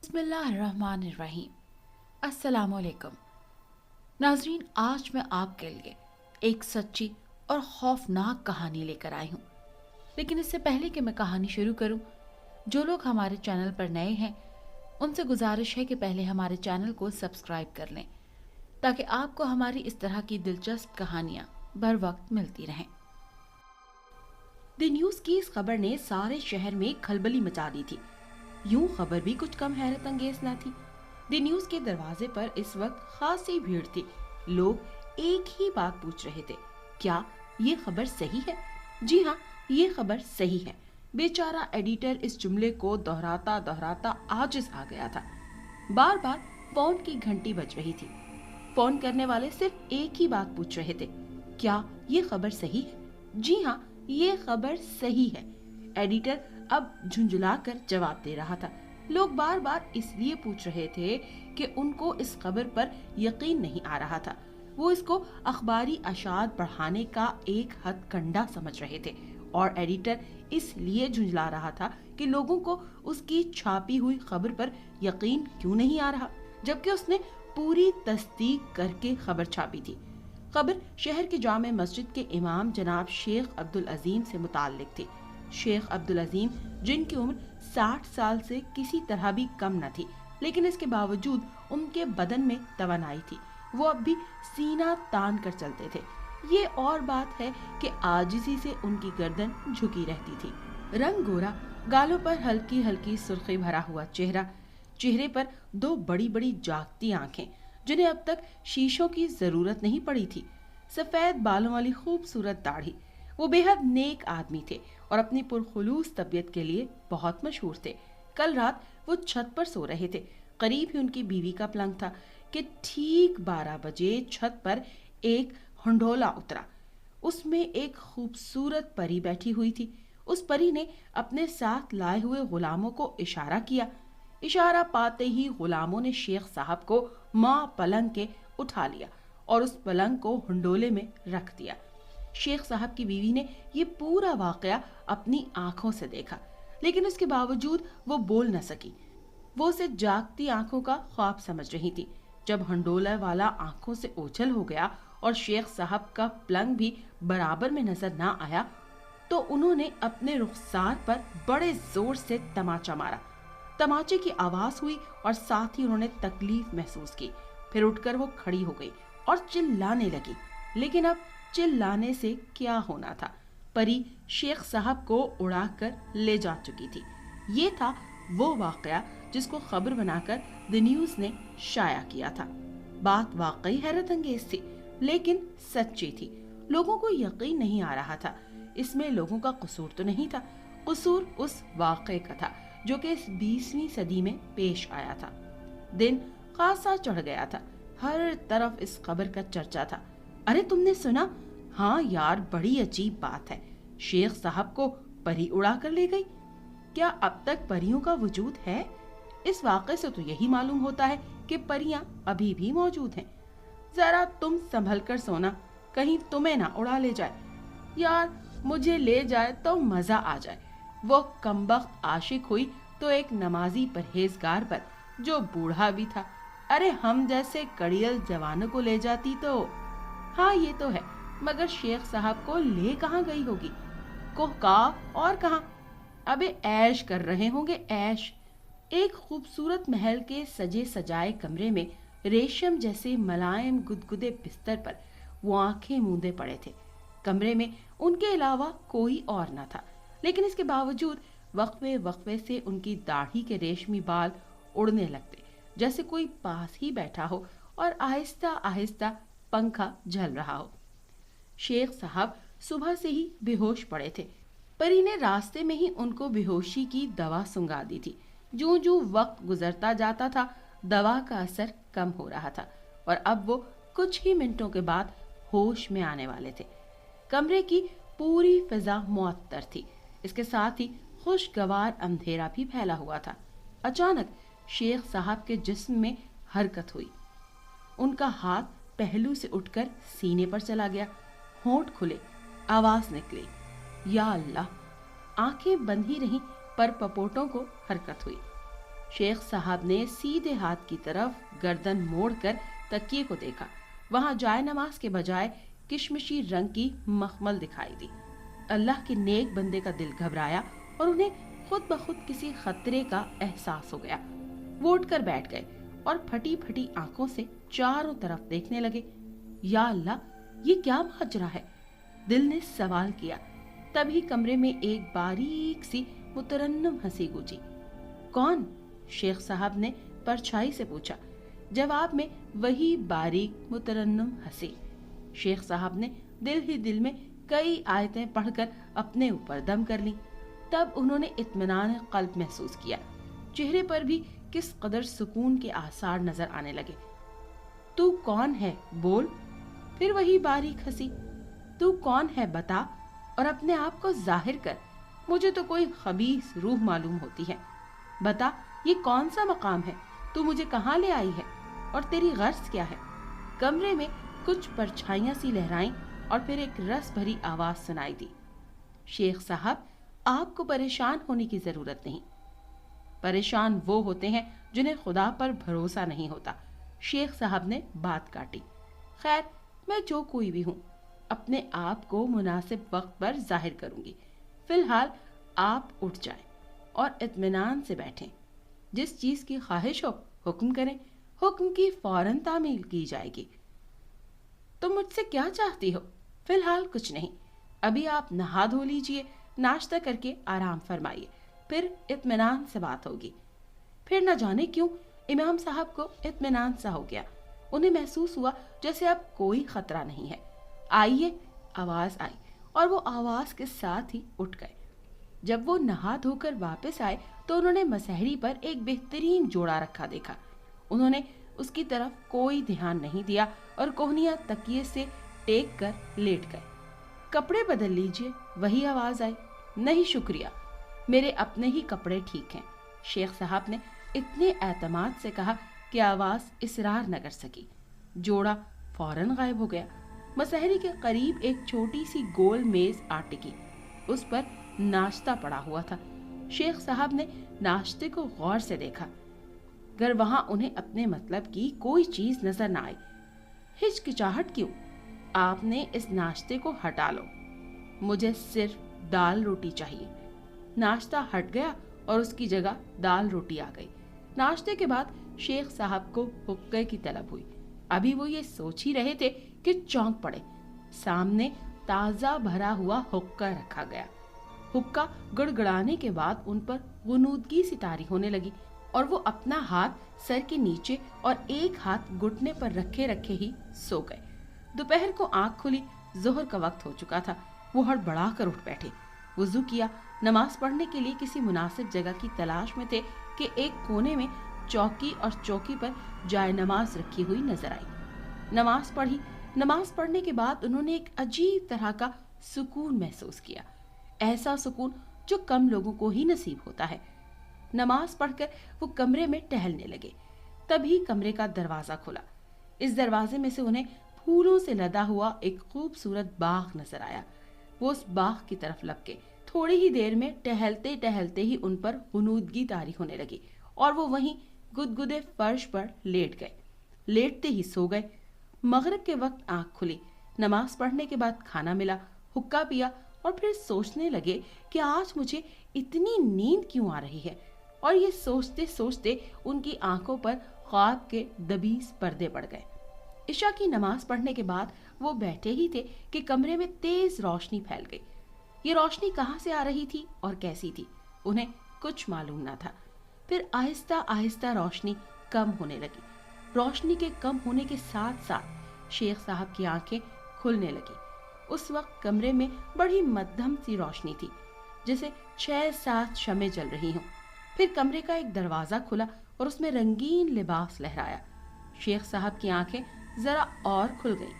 बिस्मिल्लाहिर्रहमानिर्रहीम। अस्सलाम वालेकुम नाजरीन, आज मैं आपके लिए एक सच्ची और खौफनाक कहानी लेकर आई हूँ। लेकिन इससे पहले कि मैं कहानी शुरू करूँ, जो लोग हमारे चैनल पर नए हैं उनसे गुजारिश है कि पहले हमारे चैनल को सब्सक्राइब कर लें ताकि आपको हमारी इस तरह की दिलचस्प कहानियाँ बर वक्त मिलती रहें। द न्यूज़ की इस खबर ने सारे शहर में खलबली मचा दी थी। यूं खबर भी कुछ कम हैरत अंगेज न थी। द न्यूज़ के दरवाजे पर इस वक्त खासी भीड़ थी। लोग एक ही बात पूछ रहे थे, क्या ये खबर सही है? जी हाँ, ये खबर सही है। बेचारा एडिटर इस जुमले को दोहराता दोहराता आजिज आ गया था। बार बार फोन की घंटी बज रही थी। फोन करने वाले सिर्फ एक ही बात पूछ रहे थे, क्या ये खबर सही है? जी हाँ, ये खबर सही है। एडिटर अब झुंझुलाकर जवाब दे रहा था। लोग बार बार इसलिए पूछ रहे थे कि उनको इस खबर पर यकीन नहीं आ रहा था। वो इसको अखबारी अशात बढ़ाने का एक हथकंडा समझ रहे थे और एडिटर इसलिए झुंझला रहा था कि लोगों को उसकी छापी हुई खबर पर यकीन क्यों नहीं आ रहा, जबकि उसने पूरी तस्दीक करके खबर छापी थी। खबर शहर के जामे मस्जिद के इमाम जनाब शेख अब्दुल अजीम से मुताल्लिक थी। शेख अब्दुल अजीम, जिनकी उम्र 60 साल से किसी तरह भी कम न थी, लेकिन इसके बावजूद उनके बदन में तवानाई थी। वो अब भी सीना तान कर चलते थे। ये और बात है कि आजिज़ी से उनकी गर्दन झुकी रहती थी। रंग गोरा, गालों पर हल्की हल्की सुर्खी भरा हुआ चेहरे पर दो बड़ी बड़ी जागती आंखें जिन्हें अब तक शीशों की जरूरत नहीं पड़ी थी, सफेद बालों वाली खूबसूरत दाढ़ी। वो बेहद नेक आदमी थे और अपनी पुरखुलूस तबीयत के लिए बहुत मशहूर थे। कल रात वो छत पर सो रहे थे। करीब ही उनकी बीवी का पलंग था कि ठीक 12 बजे छत पर एक हंडोला उतरा। उसमें एक खूबसूरत परी बैठी हुई थी। उस परी ने अपने साथ लाए हुए गुलामों को इशारा किया। इशारा पाते ही गुलामों ने शेख साहब को माँ पलंग के उठा लिया और उस पलंग को हंडोले में रख दिया। शेख साहब की बीवी ने ये पूरा वाकया अपनी आंखों से देखा, लेकिन उसके बावजूद वो बोल न सकी। वो उसे जागती आंखों का ख्वाब समझ रही थी। जब हंडोला वाला आंखों से ओझल हो गया और शेख साहब का पलंग भी बराबर में नजर ना आया, तो उन्होंने अपने रुखसार पर बड़े जोर से तमाचा मारा। तमाचे की आवाज हुई और साथ ही उन्होंने तकलीफ महसूस की। फिर उठकर वो खड़ी हो गई और चिल्लाने लगी, लेकिन अब चिल्लाने से क्या होना था। परी शेख साहब को उड़ाकर ले जा चुकी थी। ये था वो वाकया जिसको खबर बनाकर द न्यूज़ ने शाया किया था। बात वाकई हैरत अंगेज थी, लेकिन सच्ची थी। लोगों को यकीन नहीं आ रहा था। इसमें लोगों का कसूर तो नहीं था, कसूर उस वाकये का था जो कि इस 20वीं सदी में पेश आया था। दिन खासा चढ़ गया था। हर तरफ इस खबर का चर्चा था। अरे तुमने सुना? हाँ यार, बड़ी अजीब बात है। शेख साहब को परी उड़ा कर ले गई। क्या अब तक परियों का वजूद है? इस वाक़े से तो यही मालूम होता है कि परियां अभी भी मौजूद हैं। जरा तुम संभल कर सोना, कहीं तुम्हें ना उड़ा ले जाए। यार, मुझे ले जाए तो मजा आ जाए। वो कमबख्त आशिक हुई तो एक नमाजी परहेजगार पर, जो बूढ़ा भी था। अरे हम जैसे कड़ियल जवानों को ले जाती तो। हाँ ये तो है, मगर शेख साहब को ले कहाँ गई होगी? कोहकाफ और कहाँ? अबे ऐश कर रहे होंगे, ऐश। एक खूबसूरत महल के सजे सजाए कमरे में रेशम जैसे मुलायम गुदगुदे बिस्तर पर वो आंखें मूंदे पड़े थे। कमरे में उनके अलावा कोई और न था, लेकिन इसके बावजूद वक्फे वक्फे से उनकी दाढ़ी के रेशमी बाल उड़ने लगते, जैसे कोई पास ही बैठा हो और आहिस्ता आहिस्ता पंखा झल रहा हो। शेख साहब सुबह से ही बेहोश पड़े थे। परी ने रास्ते में ही उनको बेहोशी की दवा सुंघा दी थी। जो जो वक्त गुजरता जाता था, दवा का असर कम हो रहा था और अब वो कुछ ही मिनटों के बाद होश में आने वाले थे। कमरे की पूरी फिजा मुअत्तर थी। इसके साथ ही खुशगवार अंधेरा भी फैला हुआ था। अचानक शेख साहब के जिस्म में हरकत हुई। उनका हाथ पहलू से उठकर सीने पर चला गया। होंठ खुले, आवाज निकली, या अल्लाह। आंखें बंद ही रहीं, पर पपोटों को हरकत हुई। شیخ صاحب نے سیدھے ہاتھ کی طرف گردن موڑ کر تکیے کو دیکھا. وہاں جائے نماز کے بجائے کشمشی رنگ کی مخمل دکھائی دی. اللہ کے نیک بندے کا دل گھبرایا اور انہیں خود بخود کسی خطرے کا احساس ہو گیا. وہ اٹھ کر بیٹھ گئے اور پھٹی پھٹی آنکھوں سے چاروں طرف دیکھنے لگے. یا اللہ، یہ کیا ماجرا ہے؟ دل نے سوال کیا. تبھی کمرے میں ایک باریک سی مترنم ہنسی گونجی. کون؟ شیخ صاحب نے پرچھائی سے پوچھا. جواب میں وہی باریک مترنم ہنسی. شیخ صاحب نے دل ہی دل میں کئی آیتیں پڑھ کر اپنے اوپر دم کر لی. تب انہوں نے اطمینان قلب محسوس کیا. چہرے پر بھی کس قدر سکون کے آثار نظر آنے لگے. تو کون ہے؟ بول. پھر وہی باریک ہنسی. تو کون ہے بتا اور اپنے آپ کو ظاہر کر. مجھے تو کوئی خبیث روح معلوم ہوتی ہے. بتا یہ کون سا مقام ہے؟ تو مجھے کہاں لے آئی ہے اور تیری غرض کیا ہے؟ کمرے میں کچھ پرچھائیاں سی لہرائیں اور پھر ایک رس بھری آواز سنائی دی. شیخ صاحب، آپ کو پریشان ہونے کی ضرورت نہیں. پریشان وہ ہوتے ہیں جنہیں خدا پر بھروسہ نہیں ہوتا. شیخ صاحب نے بات کاٹی. خیر، میں جو کوئی بھی ہوں اپنے آپ کو مناسب وقت پر ظاہر کروں گی. فی الحال آپ اٹھ جائیں اور اطمینان سے بیٹھیں. جس چیز کی خواہش ہو حکم کریں، حکم کی فوراً تعمیل کی جائے گی. تم مجھ سے کیا چاہتی ہو؟ فی الحال کچھ نہیں. ابھی آپ نہا دھو لیجئے، ناشتہ کر کے آرام فرمائیے، پھر اطمینان سے بات ہوگی. پھر نہ جانے کیوں امام صاحب کو اطمینان سا ہو گیا. انہیں محسوس ہوا جیسے اب کوئی خطرہ نہیں ہے. آئیے، آواز آئی اور وہ آواز کے ساتھ ہی اٹھ گئے. جب وہ نہا دھو کر واپس آئے تو انہوں نے مسہری پر ایک بہترین جوڑا رکھا دیکھا. انہوں نے اس کی طرف کوئی دھیان نہیں دیا اور کوہنیاں تکیے سے ٹیک کر لیٹ گئے. کپڑے بدل لیجئے. وہی آواز آئی. نہیں شکریہ، میرے اپنے ہی کپڑے ٹھیک ہیں. شیخ صاحب نے اتنے اعتماد سے کہا کہ آواز اصرار نہ کر سکی. جوڑا فوراً غائب ہو گیا. مسہری کے قریب ایک چھوٹی سی گول میز آ ٹکی. اس پر ناشتہ پڑا ہوا تھا. شیخ صاحب نے ناشتے کو غور سے دیکھا. گر وہاں انہیں اپنے مطلب کی کوئی چیز نظر نہ آئی. ہچکچاہٹ کیوں؟ آپ نے اس ناشتے کو ہٹا لو. مجھے صرف دال روٹی چاہیے. ناشتہ ہٹ گیا اور اس کی جگہ دال روٹی آ گئی. ناشتے کے بعد شیخ صاحب کو حقے کی طلب ہوئی. ابھی وہ یہ سوچ ہی رہے تھے کہ چونک پڑے. سامنے تازہ بھرا ہوا حقہ رکھا گیا. حقہ گڑگڑانے کے بعد ان پر غنودگی سی طاری ہونے لگی اور وہ اپنا ہاتھ سر کے نیچے اور ایک ہاتھ گھٹنے پر رکھے رکھے ہی سو گئے. دوپہر کو آنکھ کھلی. ظہر کا وقت ہو چکا تھا. وہ ہڑبڑا کر اٹھ بیٹھے. وضو کیا. نماز پڑھنے کے لیے کسی مناسب جگہ کی تلاش میں تھے کہ ایک کونے میں چوکی اور چوکی پر جائے نماز رکھی ہوئی نظر آئی. نماز پڑھی. نماز پڑھنے کے بعد انہوں نے ایک عجیب طرح کا سکون محسوس کیا. ایسا سکون جو کم لوگوں کو ہی نصیب ہوتا ہے. نماز پڑھ کر وہ کمرے میں ٹہلنے لگے. تبھی کمرے کا دروازہ کھلا. اس دروازے میں سے انہیں پھولوں سے لدا ہوا ایک خوبصورت باغ نظر آیا. وہ اس باغ کی طرف لپکے. تھوڑی ہی دیر میں ٹہلتے ٹہلتے ہی ان پر غنودگی طاری ہونے لگی اور وہ وہیں گدگدے فرش پر لیٹ گئے. لیٹتے ہی سو گئے. مغرب کے وقت آنکھ کھلی. نماز پڑھنے کے بعد کھانا ملا. حقہ پیا اور پھر سوچنے لگے کہ آج مجھے اتنی نیند کیوں آ رہی ہے. اور یہ سوچتے سوچتے ان کی آنکھوں پر خواب کے دبیز پردے پڑ گئے. عشاء کی نماز پڑھنے کے بعد وہ بیٹھے ہی تھے کہ کمرے میں تیز روشنی پھیل گئی. یہ روشنی کہاں سے آ رہی تھی اور کیسی تھی انہیں کچھ معلوم نہ تھا. پھر آہستہ آہستہ روشنی کم ہونے لگی. روشنی کے کم ہونے کے ساتھ ساتھ شیخ صاحب کی آنکھیں کھلنے لگی. اس وقت کمرے میں بڑی مدھم سی روشنی تھی جیسے 6-7 شمع جل رہی ہوں. پھر کمرے کا ایک دروازہ کھلا اور اس میں رنگین لباس لہرایا. شیخ صاحب کی آنکھیں ذرا اور کھل گئیں.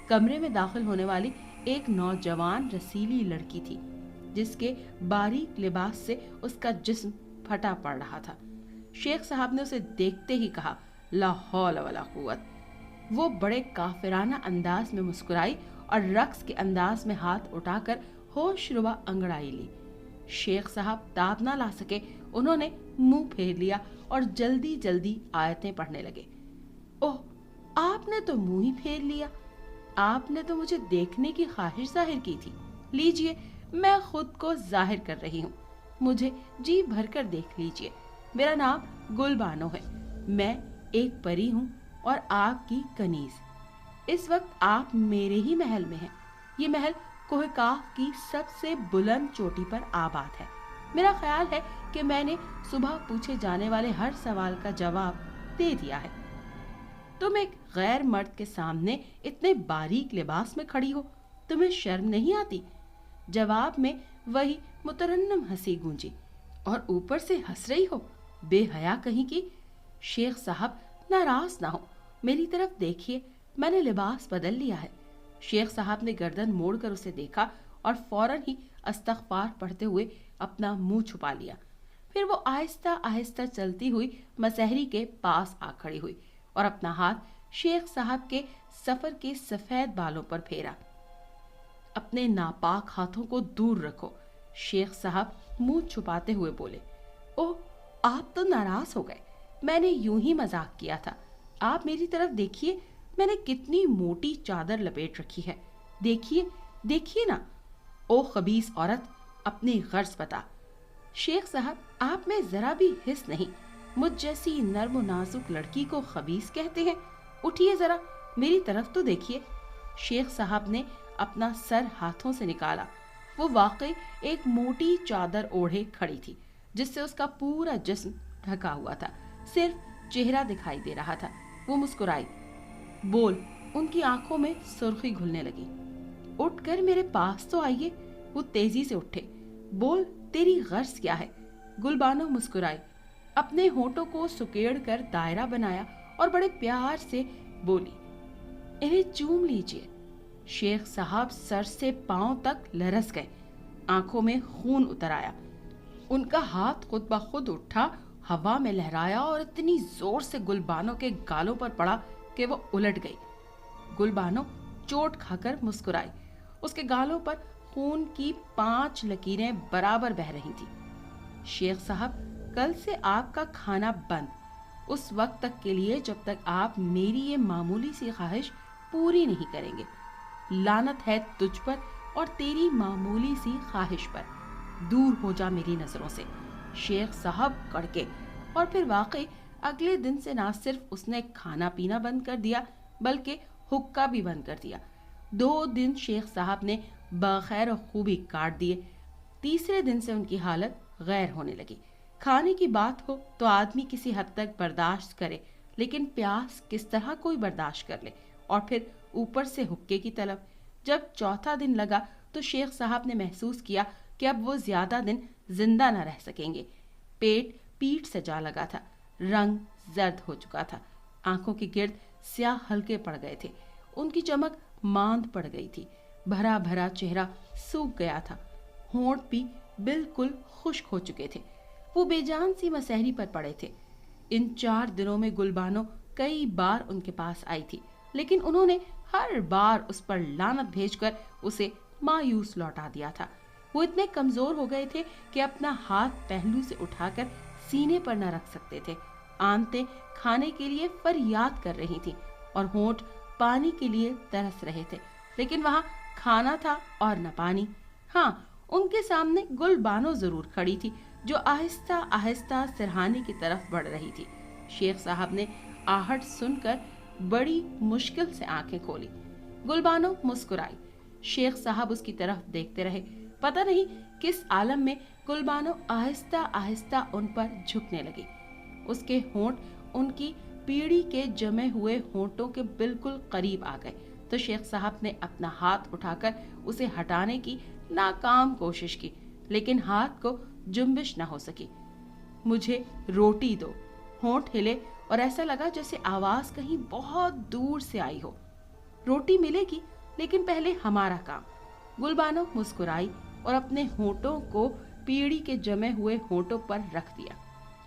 کمرے میں داخل ہونے والی ایک نوجوان رسیلی لڑکی تھی جس کے باریک لباس سے اس کا جسم پھٹا پڑ رہا تھا. شیخ صاحب نے اسے دیکھتے ہی کہا لا حول ولا قوت. وہ بڑے کافرانہ انداز میں مسکرائی اور رقص کے انداز میں ہاتھ اٹھا کر ہوش ربا انگڑائی لی. شیخ صاحب تاب نہ لا سکے. انہوں نے मुंह फेर लिया और जल्दी जल्दी आयतें पढ़ने लगे। ओह, आपने तो मुंह ही फेर लिया। आपने तो मुझे देखने की ख्वाहिश जाहिर की थी। लीजिए, मैं खुद को जाहिर कर रही हूँ। मुझे जी भर कर देख लीजिए। मेरा नाम गुलबानो है। मैं एक परी हूँ और आपकी कनीज। इस वक्त आप मेरे ही महल में हैं। ये महल कोहकाफ की सबसे बुलंद चोटी पर आबाद है। मेरा ख्याल है कि मैंने सुबह पूछे जाने वाले हर सवाल का जवाब दे दिया है। तुम एक गैर मर्द के सामने इतने बारीक लिबास में खड़ी हो, तुम्हें शर्म नहीं आती? जवाब में वही मुतरन्नम हंसी गूंजी। और ऊपर से हंस रही हो, बेहया कहीं की। शेख साहब, नाराज ना हो, मेरी तरफ देखिए, मैंने लिबास बदल लिया है। शेख साहब ने गर्दन मोड़कर उसे देखा और फौरन ही अस्तगफार पढ़ते हुए अपना मुंह छुपा लिया। फिर वो आहिस्ता आहिस्ता चलती हुई मसहरी के पास आ खड़ी हुई और अपना हाथ शेख साहब के सफर के सफेद बालों पर फेरा। अपने नापाक हाथों को दूर रखो, शेख साहब मुंह छुपाते हुए बोले। ओह, आप तो नाराज हो गए। मैंने यूं ही मजाक किया था। आप मेरी तरफ देखिए, मैंने कितनी मोटी चादर लपेट रखी है। देखिए, देखिए ना। ओ खबीस औरत, अपनी गर्ज बता। शेख साहब, आप में जरा भी हिस नहीं। मुझ जैसी नर्म नाजुक लड़की को खबीस कहते हैं? उठिए जरा, मेरी तरफ तो देखिए। शेख साहब ने अपना सर हाथों से निकाला। वो वाकई एक मोटी चादर ओढ़े खड़ी थी, जिससे उसका पूरा जिस्म ढका हुआ था, सिर्फ चेहरा दिखाई दे रहा था। वो मुस्कुराई। बोल, उनकी आंखों में सुर्खी घुलने लगी। उठकर मेरे पास तो आइए। वो तेजी से उठे। बोल, तेरी गर्ज क्या है? गुलबानो मुस्कुराई, अपने होठों को सुकेड़ कर दायरा बनाया और बड़े प्यार से बोली, इन्हें चूम लीजिए। शेख साहब सर से पांव तक लरस गए, आंखों में खून उतर आया। उनका हाथ खुद ब खुद उठा, हवा में लहराया और इतनी जोर से गुलबानो के गालों पर पड़ा कि वो उलट गई। गुलबानो चोट खाकर मुस्कुराई। उसके गालों पर खून की 5 लकीरें बराबर बह रही थी। शेख साहब, कल से आपका खाना बंद, उस वक्त तक के लिए जब तक आप मेरी ये मामूली सी ख्वाहिश पूरी नहीं करेंगे। लानत है तुझ पर और तेरी मामूली सी ख्वाहिश पर। दूर हो जा मेरी नजरों से। शेख साहब कड़के। और फिर वाकई अगले दिन से ना सिर्फ उसने खाना पीना बंद कर दिया, बल्कि हुक्का भी बंद कर दिया। 2 दिन शेख साहब ने बखैर और खूबी काट दिए। तीसरे दिन से उनकी हालत गैर होने लगी। खाने की बात हो तो आदमी किसी हद तक बर्दाश्त करे, लेकिन प्यास किस तरह कोई बर्दाश्त कर ले? और फिर ऊपर से हुक्के की तलब। जब चौथा दिन लगा तो शेख साहब ने महसूस किया कि अब वो ज्यादा दिन जिंदा न रह सकेंगे। पेट पीठ से जा लगा था, रंग जर्द हो चुका था, आंखों के गिर्द स्याह हल्के पड़ गए थे, उनकी चमक मांद पड़ गई थी, भरा भरा चेहरा सूख गया था, होंठ भी बिल्कुल खुश्क हो चुके थे। वो बेजान सी मसहरी पर पड़े थे। इन 4 दिनों में गुलबानो कई बार उनके पास आई थी, लेकिन उन्होंने हर बार उस पर लानत भेजकर उसे मायूस लौटा दिया था। वो इतने कमजोर हो गए थे कि अपना हाथ पहलू से उठाकर सीने पर न रख सकते थे। आंतें खाने के लिए फरियाद कर रही थी और होंठ पानी के लिए तरस रहे थे, लेकिन वहां खाना था और न पानी। हाँ, उनके सामने गुलबानो जरूर खड़ी थी, जो आहिस्ता आहिस्ता सिरहाने की तरफ बढ़ रही थी। शेख साहब ने आहट सुनकर बड़ी मुश्किल से आंखें खोली। गुलबानो मुस्कुराई। शेख साहब उसकी तरफ देखते रहे। पता नहीं किस आलम में गुलबानो आहिस्ता आहिस्ता उन पर झुकने लगी। उसके होंठ उनकी पीढ़ी के जमे हुए होंठों के बिल्कुल करीब आ गए तो शेख साहब ने अपना हाथ उठाकर उसे हटाने की नाकाम कोशिश की, लेकिन हाथ को जुम्बिश न हो सकी। मुझे रोटी दो। होंठ हिले और ऐसा लगा जैसे आवाज कहीं बहुत दूर से आई हो। रोटी मिलेगी, लेकिन पहले हमारा काम। गुलबानो मुस्कुराई और अपने होंठों को पीढ़ी के जमे हुए होंठों पर रख दिया।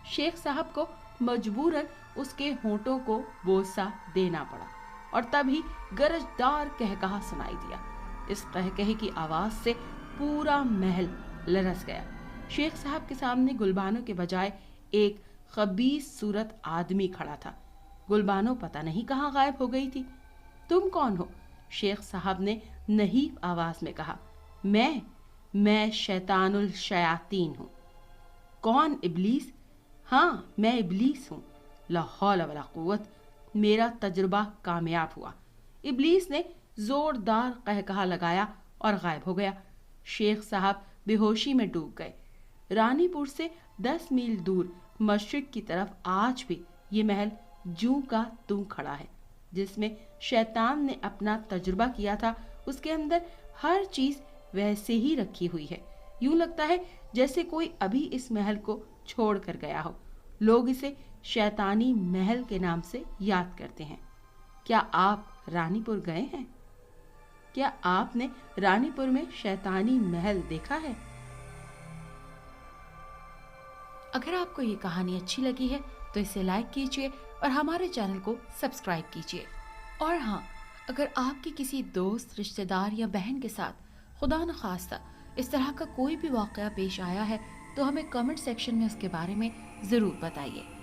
शेख साहब को मजबूरन उसके होंठों को बोसा देना पड़ा और तभी गरजदार कहकहा सुनाई दिया। इस कहकहे की आवाज से पूरा महल लरस गया। शेख साहब के सामने गुलबानो के बजाय ایک خبیث صورت آدمی کھڑا تھا۔ گلبانو پتہ نہیں کہاں غائب ہو گئی تھی۔ تم کون ہو؟ شیخ صاحب نے نحیف آواز میں کہا۔ میں شیطان الشیاطین ہوں۔ کون؟ ابلیس؟ ہاں میں ابلیس ہوں۔ لا حول ولا قوت، میرا تجربہ کامیاب ہوا۔ ابلیس نے زوردار قہقہا لگایا اور غائب ہو گیا۔ شیخ صاحب بے ہوشی میں ڈوب گئے۔ رانی پور سے 10 میل دور مشرق کی طرف آج بھی یہ محل جوں کا توں کھڑا ہے، جس میں شیطان نے اپنا تجربہ کیا تھا۔ اس کے اندر ہر چیز ویسے ہی رکھی ہوئی ہے۔ یوں لگتا ہے جیسے کوئی ابھی اس محل کو چھوڑ کر گیا ہو۔ لوگ اسے شیطانی محل کے نام سے یاد کرتے ہیں۔ کیا آپ رانی پور گئے ہیں؟ کیا آپ نے رانی پور میں شیطانی محل دیکھا ہے؟ اگر آپ کو یہ کہانی اچھی لگی ہے تو اسے لائک کیجیے اور ہمارے چینل کو سبسکرائب کیجیے۔ اور ہاں، اگر آپ کی کسی دوست، رشتہ دار یا بہن کے ساتھ خدا نخواستہ اس طرح کا کوئی بھی واقعہ پیش آیا ہے تو ہمیں کمنٹ سیکشن میں اس کے بارے میں ضرور بتائیے۔